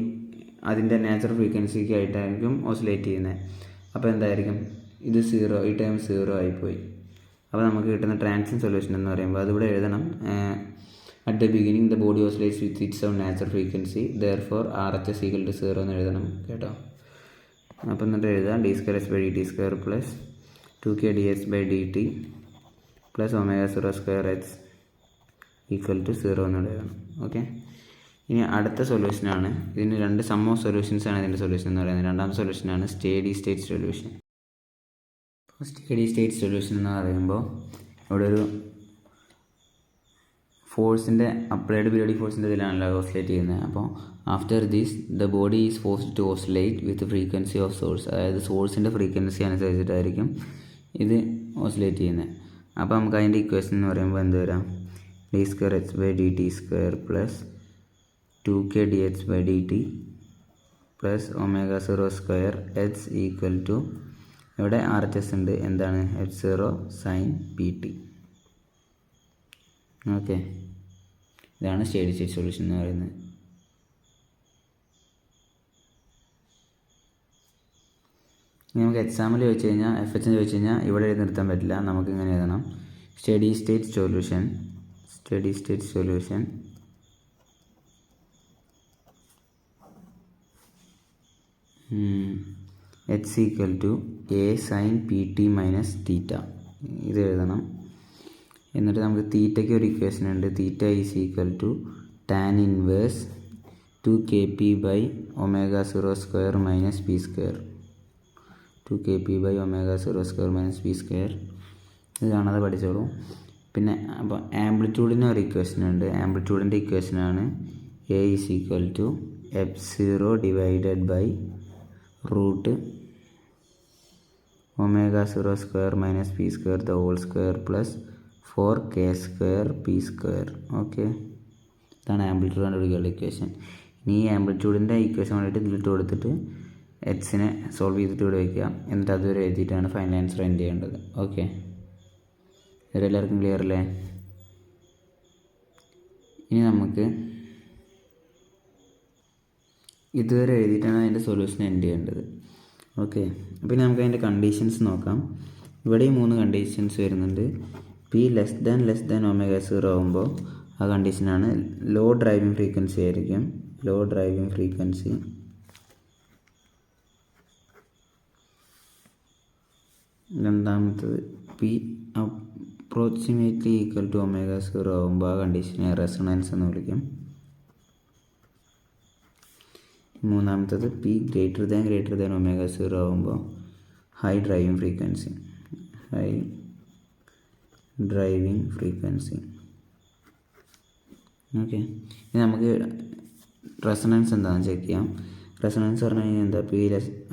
അതിൻ്റെ നാച്ചുറൽ ഫ്രീക്വൻസിക്ക് ആയിട്ടായിരിക്കും ഓസിലേറ്റ് ചെയ്യുന്നത്. അപ്പോൾ എന്തായിരിക്കും, ഇത് സീറോ, ഈ ടൈം സീറോ ആയിപ്പോയി. അപ്പോൾ നമുക്ക് കിട്ടുന്ന ട്രാൻസിയൻറ്റ് സൊല്യൂഷൻ എന്ന് പറയുമ്പോൾ അതിവിടെ എഴുതണം, at the beginning the body oscillates with its own natural frequency therefore R H S equal to zero എന്ന് എഴുതണം കേട്ടോ. അപ്പോൾ എന്നിട്ട് എഴുതാം D square H by D T square plus 2k D H by D T plus omega zero square H equal to zero എന്ന് എഴുതണം. Okay, ഇനി അടുത്ത സൊല്യൂഷനാണ്, ഇതിന് രണ്ട് സം ഓഫ് സൊല്യൂഷൻസാണ് ഇതിൻ്റെ സൊല്യൂഷൻ എന്ന് പറയുന്നത്. രണ്ടാമത്തെ സൊല്യൂഷനാണ് steady state solution. Steady state solution എന്ന് പറയുമ്പോൾ ഇവിടെ ഒരു ഫോഴ്സിൻ്റെ അപ്ലൈഡ് പീരിയോഡിക് ഫോഴ്സിൻ്റെ ഇതിലാണല്ലോ ഓസിലേറ്റ് ചെയ്യുന്നത്. അപ്പോൾ after this the body is forced to oscillate with frequency of source, അതായത് സോഴ്സിൻ്റെ ഫ്രീക്വൻസി അനുസരിച്ചിട്ടായിരിക്കും ഇത് ഓസിലേറ്റ് ചെയ്യുന്നത്. അപ്പോൾ നമുക്ക് അതിൻ്റെ ഇക്വേഷൻ എന്ന് പറയുമ്പോൾ എന്ത് വരാം, D square H by D T square plus 2k D H by D T plus omega zero square H equal to, ഇവിടെ ആർ എച്ച് എസ് ഉണ്ട്, എന്താണ് F zero sine P T. Okay, ഇതാണ് steady state solution എന്ന് പറയുന്നത്. നമുക്ക് example ചോദിച്ചു കഴിഞ്ഞാൽ, F H ചോദിച്ചു കഴിഞ്ഞാൽ ഇവിടെ എഴുതി നിർത്താൻ പറ്റില്ല, നമുക്ക് ഇങ്ങനെ എഴുതണം, steady state solution h equal to a sine P t minus theta, ഇത് എഴുതണം. എന്നിട്ട് നമുക്ക് തീറ്റയ്ക്ക് ഒരു ഇക്വേഷൻ ഉണ്ട്, theta is equal to tan inverse 2kp by omega zero square minus p square, 2kp by omega zero square minus p square. ഇത് കാണാതെ പഠിച്ചോളൂ. പിന്നെ അപ്പോൾ ആംപ്ലിറ്റ്യൂഡിന് ഒരു ഇക്വേഷൻ ഉണ്ട്, ആംപ്ലിറ്റ്യൂഡിൻ്റെ ഇക്വേഷനാണ് a is equal to f zero divided by root omega zero square minus p square the whole square plus 4k square P square. Okay, ഇതാണ് ആംപ്ലിറ്റ്യൂഡിൻ്റെ ഒരു ഇക്വേഷൻ. ഇനി ഈ ആംപ്ലിറ്റ്യൂഡിൻ്റെ ഇക്വേഷൻ വേണ്ടിയിട്ട് ഇതിലിട്ട് കൊടുത്തിട്ട് എക്സിനെ സോൾവ് ചെയ്തിട്ട് ഇവിടെ വയ്ക്കുക. എന്നിട്ട് അതുവരെ എഴുതിയിട്ടാണ് ഫൈനൽ ആൻസർ എൻഡ് ചെയ്യേണ്ടത്. ഓക്കെ, ഇവരെല്ലാവർക്കും ക്ലിയർ അല്ലേ? ഇനി നമുക്ക് ഇതുവരെ എഴുതിയിട്ടാണ് അതിൻ്റെ സൊല്യൂഷൻ എൻഡ് ചെയ്യേണ്ടത്. ഓക്കെ, പിന്നെ നമുക്ക് അതിൻ്റെ കണ്ടീഷൻസ് നോക്കാം. ഇവിടെയും 3 കണ്ടീഷൻസ് വരുന്നുണ്ട്. P less than omega zero ആകുമ്പോൾ ആ കണ്ടീഷനാണ് ലോ ഡ്രൈവിംഗ് ഫ്രീക്വൻസി ആയിരിക്കും, ലോ ഡ്രൈവിംഗ് ഫ്രീക്വൻസി. രണ്ടാമത്തത് p approximately equal to omega zero ആകുമ്പോൾ ആ കണ്ടീഷനെ റെസൊണൻസ് എന്ന് വിളിക്കും. മൂന്നാമത്തത് p greater than omega zero ആകുമ്പോൾ high driving frequency, high driving frequency. Okay, ഇനി നമുക്ക് റെസൊണൻസ് എന്താണെന്ന് ചെക്ക് ചെയ്യാം. റെസൊണൻസ് പറഞ്ഞു കഴിഞ്ഞാൽ എന്താ, പി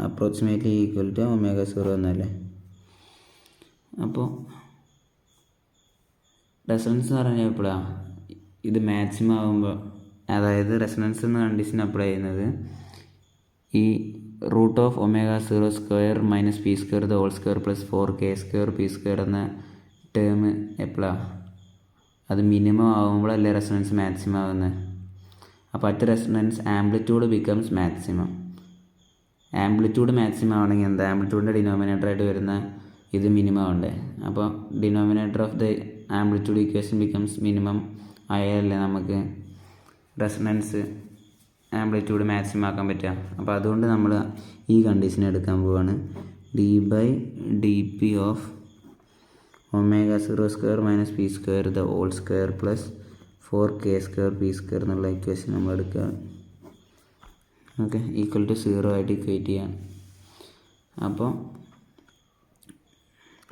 അപ്രോക്സിമേറ്റ്ലി ഈക്വൽ ടു ω0 എന്നല്ലേ. അപ്പോൾ റെസൊണൻസ് എന്ന് പറഞ്ഞാൽ എപ്പോഴാണ് ഇത് മാക്സിമം ആകുമ്പോൾ, അതായത് റെസൊണൻസ് എന്ന കണ്ടീഷൻ അപ്ലൈ ചെയ്യുന്നത് ഈ √ω0² - p² + 4k² p² എന്ന ടേം എപ്പോഴാണ്, അത് മിനിമം ആകുമ്പോഴല്ലേ റെസൊണൻസ് മാക്സിമം ആകുന്നത്. അപ്പോൾ at resonance amplitude becomes maximum. Amplitude maximum ആവണമെങ്കിൽ എന്താ, ആംപ്ലിറ്റ്യൂഡിൻ്റെ ഡിനോമിനേറ്ററായിട്ട് വരുന്ന ഇത് മിനിമം ആവണ്ടേ. അപ്പോൾ denominator of the amplitude equation becomes minimum ആയാലല്ലേ നമുക്ക് റെസൊണൻസ് ആംപ്ലിറ്റ്യൂഡ് മാക്സിമം ആക്കാൻ പറ്റുക. അപ്പോൾ അതുകൊണ്ട് നമ്മൾ ഈ കണ്ടീഷൻ എടുക്കാൻ പോവുകയാണ്. d/dp of ω02 - p² + 4k² p² എന്നുള്ള ഇക്വേഷൻ നമ്മൾ എടുക്കുകയാണ്. ഓക്കെ, ഈക്വൽ ടു 0 ആയിട്ട് ഇക്വേറ്റ് ചെയ്യാം. അപ്പോൾ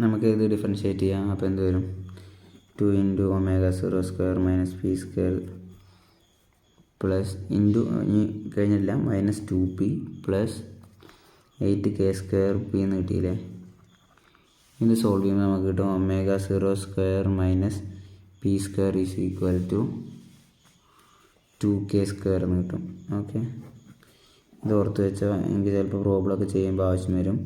നമുക്ക് ഇത് ഡിഫറൻഷ്യേറ്റ് ചെയ്യാം. അപ്പോൾ എന്ത് വരും, 2 × ω02 - p² പ്ലസ് ഇൻറ്റു ഇനി കഴിഞ്ഞില്ല -2p + 8k² p എന്ന് കിട്ടിയില്ലേ. ഇത് സോൾവ് ചെയ്യുമ്പോൾ നമുക്ക് കിട്ടും ω02 - p² = 2k² എന്ന് കിട്ടും. ഓക്കെ, ഇത് ഓർത്ത് വെച്ചാൽ എനിക്ക് ചിലപ്പോൾ പ്രോബ്ലമൊക്കെ ചെയ്യുമ്പോൾ ആവശ്യം വരും.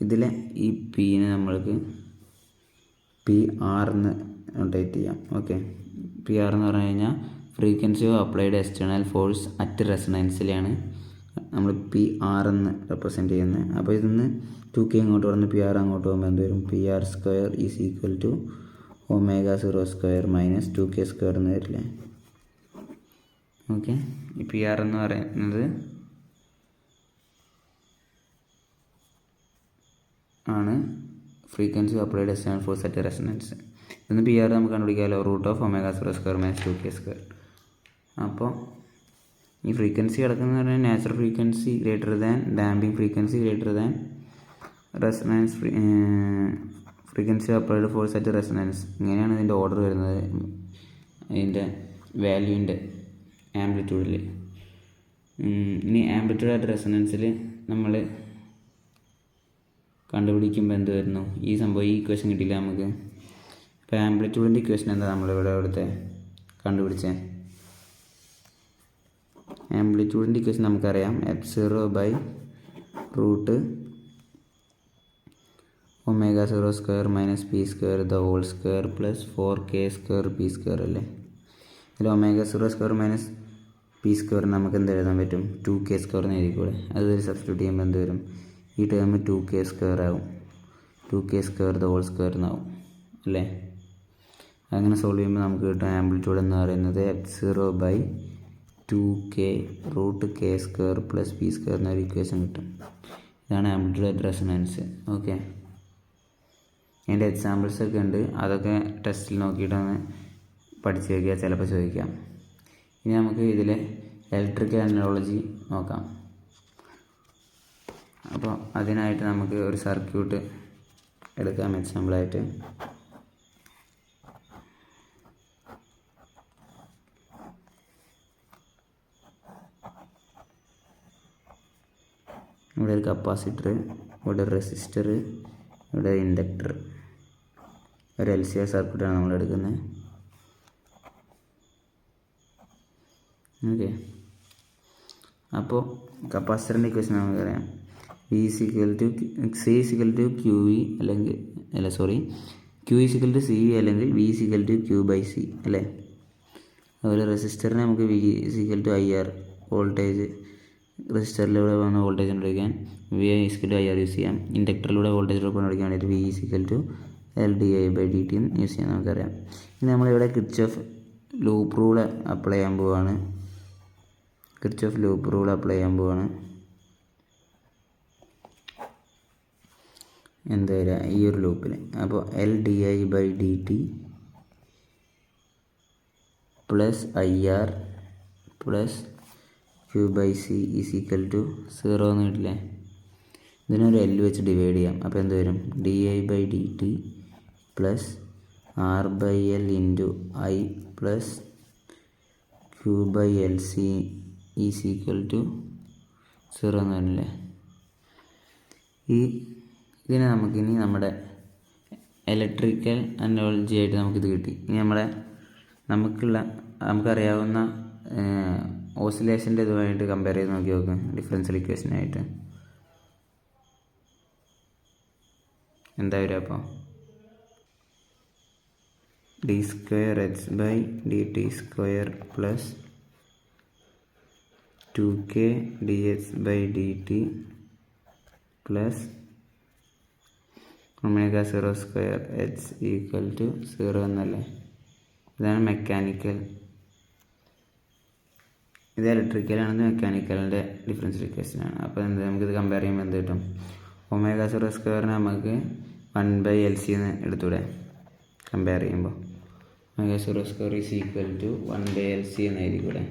ഇതിലെ ഈ പീനെ നമ്മൾക്ക് PR എന്ന് നോട്ടേറ്റ് ചെയ്യാം. ഓക്കെ, PR എന്ന് പറഞ്ഞു കഴിഞ്ഞാൽ frequency of applied external force at റെസൊണൻസിലാണ് നമ്മൾ PR എന്ന് റെപ്രസെൻറ്റ് ചെയ്യുന്നത്. അപ്പോൾ ഇതിന്ന് 2k ഇങ്ങോട്ട് വന്ന് PR അങ്ങോട്ട് പോകുമ്പോൾ എന്ത് വരും, PR² = ω02 - 2k² എന്ന് വരില്ലേ. ഓക്കെ, ഈ PR എന്ന് പറയുന്നത് ആണ് frequency applied external force at resonance. ഇന്ന് PR നമുക്ക് കണ്ടുപിടിക്കാമല്ലോ, √ω02 - 2k². അപ്പോൾ ഈ ഫ്രീക്വൻസി കിടക്കുന്നത് പറഞ്ഞാൽ natural frequency greater than damping frequency greater than resonance frequency applied force at resonance. ഇങ്ങനെയാണ് ഇതിൻ്റെ ഓർഡർ വരുന്നത്, ഇതിൻ്റെ വാല്യൂവിൻ്റെ ആംപ്ലിറ്റ്യൂഡിൽ. ഇനി ആംപ്ലിറ്റ്യൂഡ് അറ്റ് റെസൊണൻസിൽ നമ്മൾ കണ്ടുപിടിക്കുമ്പോൾ എന്ത് വരുന്നു, ഈ സംഭവം ഈ ഇക്വേഷൻ കിട്ടിയില്ല നമുക്ക്. ഇപ്പോൾ ആംപ്ലിറ്റ്യൂഡിൻ്റെ ഇക്വേഷൻ എന്താ നമ്മളിവിടെ ഇവിടുത്തെ കണ്ടുപിടിച്ചത്. ആംപ്ലിറ്റ്യൂഡിൻ്റെ ഇക്വേഷൻ നമുക്കറിയാം, f0/√ω02 - p² + 4k² p² അല്ലേ. ഇതിൽ ω02 - p² നമുക്ക് എന്ത് എഴുതാൻ പറ്റും, 2k² എന്ന് എഴുതിക്കൂടെ. അത് സബ്സ്റ്റിറ്റ്യൂട്ട് ചെയ്യുമ്പോൾ എന്ത് വരും, ഈ ടേം 2k² ആവും, 2k² എന്നാവും അല്ലേ. അങ്ങനെ സോൾവ് ചെയ്യുമ്പോൾ നമുക്ക് കിട്ടും ആംപ്ലിറ്റ്യൂഡ് എന്ന് പറയുന്നത് f0/2k√k² + p² എന്നൊരു ഇക്വേഷൻ കിട്ടും. ഇതാണ് ആംപ്ലിറ്റ്യൂഡ് അറ്റ് റെസൊണൻസ്. ഓക്കെ, അതിൻ്റെ എക്സാമ്പിൾസൊക്കെ ഉണ്ട്, അതൊക്കെ ടെസ്റ്റിൽ നോക്കിയിട്ടൊന്ന് പഠിച്ച് വയ്ക്കുക, ചിലപ്പോൾ ചോദിക്കാം. ഇനി നമുക്ക് ഇതിലെ ഇലക്ട്രിക്കൽ അനലോജി നോക്കാം. അപ്പോൾ അതിനായിട്ട് നമുക്ക് ഒരു സർക്യൂട്ട് എടുക്കാം എക്സാമ്പിളായിട്ട്. ഇവിടെ ഒരു കപ്പാസിറ്റർ, ഇവിടെ ഒരു റെസിസ്റ്റർ, ഇവിടെ ഒരു ഇൻഡക്ടർ, ഒരു LCR സർക്യൂട്ടാണ് നമ്മൾ എടുക്കുന്നത്. ഓക്കെ, അപ്പോൾ കപ്പാസിറ്ററിൻ്റെ ഇക്വേഷൻ നമുക്കറിയാം, C = QE അല്ലെങ്കിൽ Q = CE അല്ലെങ്കിൽ V = Q/C അല്ലേ. അതുപോലെ റെസിസ്റ്ററിന് നമുക്ക് V = IR, വോൾട്ടേജ് റെസിസ്റ്ററിലൂടെ പോകുന്ന വോൾട്ടേജ് കണ്ടുപിടിക്കാൻ V IR യൂസ് ചെയ്യാം. ഇൻഡക്ടറിലൂടെ വോൾട്ടേജ് ഡ്രോപ്പ് കണ്ടുപിടിക്കാൻ വേണ്ടിയിട്ട് V LdIdt യൂസ് ചെയ്യാൻ നമുക്കറിയാം. ഇനി നമ്മളിവിടെ കിർച്ചോഫ് ലൂപ്പ് റൂൾ അപ്ലൈ ചെയ്യാൻ പോവുകയാണ്. എന്താ വരിക, ഈ ഒരു ലൂപ്പിൽ. അപ്പോൾ LdIdt + IR + Q/C = 0 എന്ന് കിട്ടില്ലേ. ഇതിനൊരു L വെച്ച് ഡിവൈഡ് ചെയ്യാം. അപ്പോൾ എന്ത് വരും? di/dt plus R/L into I plus Q/LC is equal to 0 എന്ന് പറഞ്ഞില്ലേ. ഇതിനെ നമുക്കിനി നമ്മുടെ ഇലക്ട്രിക്കൽ അനോളജി ആയിട്ട് നമുക്കിത് കിട്ടി. ഇനി നമുക്കറിയാവുന്ന ഓസിലേഷൻ്റെ ഇതുമായിട്ട് കമ്പയർ ചെയ്ത് നോക്കി നോക്കാം. ഡിഫറൻഷ്യൽ ഇക്വേഷനായിട്ട് എന്താ വരിക? അപ്പോൾ d²h/dt² plus 2k dh/dt plus ω02h equal to 0 എന്നല്ലേ. ഇതാണ് മെക്കാനിക്കൽ. ഇത് ഇലക്ട്രിക്കലാണെന്ന് മെക്കാനിക്കലിൻ്റെ ഡിഫറൻഷ്യൽ ഇക്വേഷനാണ്. അപ്പോൾ നമുക്കിത് കമ്പയർ ചെയ്യുമ്പോൾ എന്ത് കിട്ടും? ω02 നമുക്ക് 1/LC എന്ന് എടുത്തൂടെ കമ്പയർ ചെയ്യുമ്പോൾ? ω02 ഈസ് ഈക്വൽ ടു 1/LC എന്നായിരിക്കൂടെ.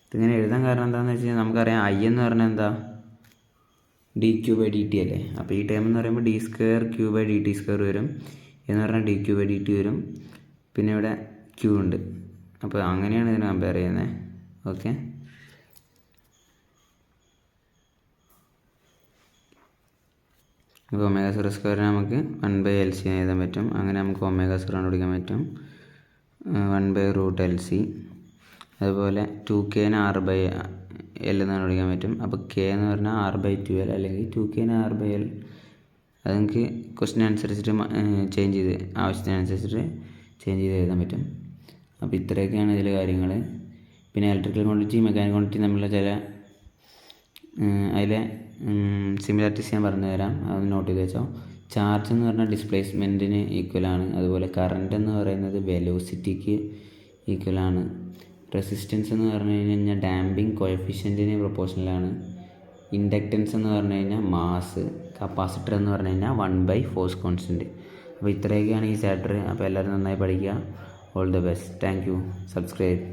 ഇതിങ്ങനെ എഴുതാൻ കാരണം എന്താണെന്ന് വെച്ച് കഴിഞ്ഞാൽ നമുക്കറിയാം I എന്ന് പറഞ്ഞാൽ എന്താ? dq/dt അല്ലേ. അപ്പോൾ ഈ ടേം എന്ന് പറയുമ്പോൾ d²q/dt² വരും എന്ന് പറഞ്ഞാൽ dq/dt വരും. പിന്നെ ഇവിടെ q ഉണ്ട്. അപ്പോൾ അങ്ങനെയാണ് ഇതിനെ കമ്പയർ ചെയ്യുന്നത്. ഓക്കെ, അപ്പോൾ ω02 നമുക്ക് 1/LC എഴുതാൻ പറ്റും. അങ്ങനെ നമുക്ക് ω0 കണ്ടുപിടിക്കാൻ പറ്റും, 1/√LC. അതുപോലെ 2k R/L എന്ന് കണ്ടുപിടിക്കാൻ പറ്റും. അപ്പോൾ k എന്ന് പറഞ്ഞാൽ R/2L അല്ലെങ്കിൽ 2k R/L. അത് നമുക്ക് ക്വസ്റ്റ്യൻ അനുസരിച്ചിട്ട് ചേഞ്ച് ചെയ്ത് ആവശ്യത്തിനനുസരിച്ചിട്ട് ചേഞ്ച് ചെയ്ത് എഴുതാൻ പറ്റും. അപ്പോൾ ഇത്രയൊക്കെയാണ് ഇതിലെ കാര്യങ്ങൾ. പിന്നെ ഇലക്ട്രിക്കൽ ക്വാണ്ടിറ്റി മെക്കാനിക്കൽ ക്വാണ്ടിറ്റി തമ്മിലുള്ള ചില അതിലെ സിമിലാരിറ്റീസ് ഞാൻ പറഞ്ഞു തരാം, അത് നോട്ട് ചെയ്ത് വെച്ചോ. ചാർജ് എന്ന് പറഞ്ഞാൽ ഡിസ്പ്ലേസ്മെൻറ്റിന് ഈക്വലാണ്. അതുപോലെ കറണ്ട് എന്ന് പറയുന്നത് വെലോസിറ്റിക്ക് ഈക്വലാണ്. റെസിസ്റ്റൻസ് എന്ന് പറഞ്ഞു കഴിഞ്ഞാൽ ഡാമ്പിങ് കോഎഫിഷ്യൻറ്റിന് പ്രൊപ്പോർഷണലാണ്. ഇൻഡക്റ്റൻസ് എന്ന് പറഞ്ഞു കഴിഞ്ഞാൽ മാസ്. കപ്പാസിറ്റർ എന്ന് പറഞ്ഞു കഴിഞ്ഞാൽ 1/ഫോഴ്സ് കോൺസ്റ്റൻറ്റ്. അപ്പോൾ ഇത്രയൊക്കെയാണ് ഈ ചാപ്റ്റർ. അപ്പോൾ എല്ലാവരും നന്നായി പഠിക്കുക. All the best. Thank you. Subscribe.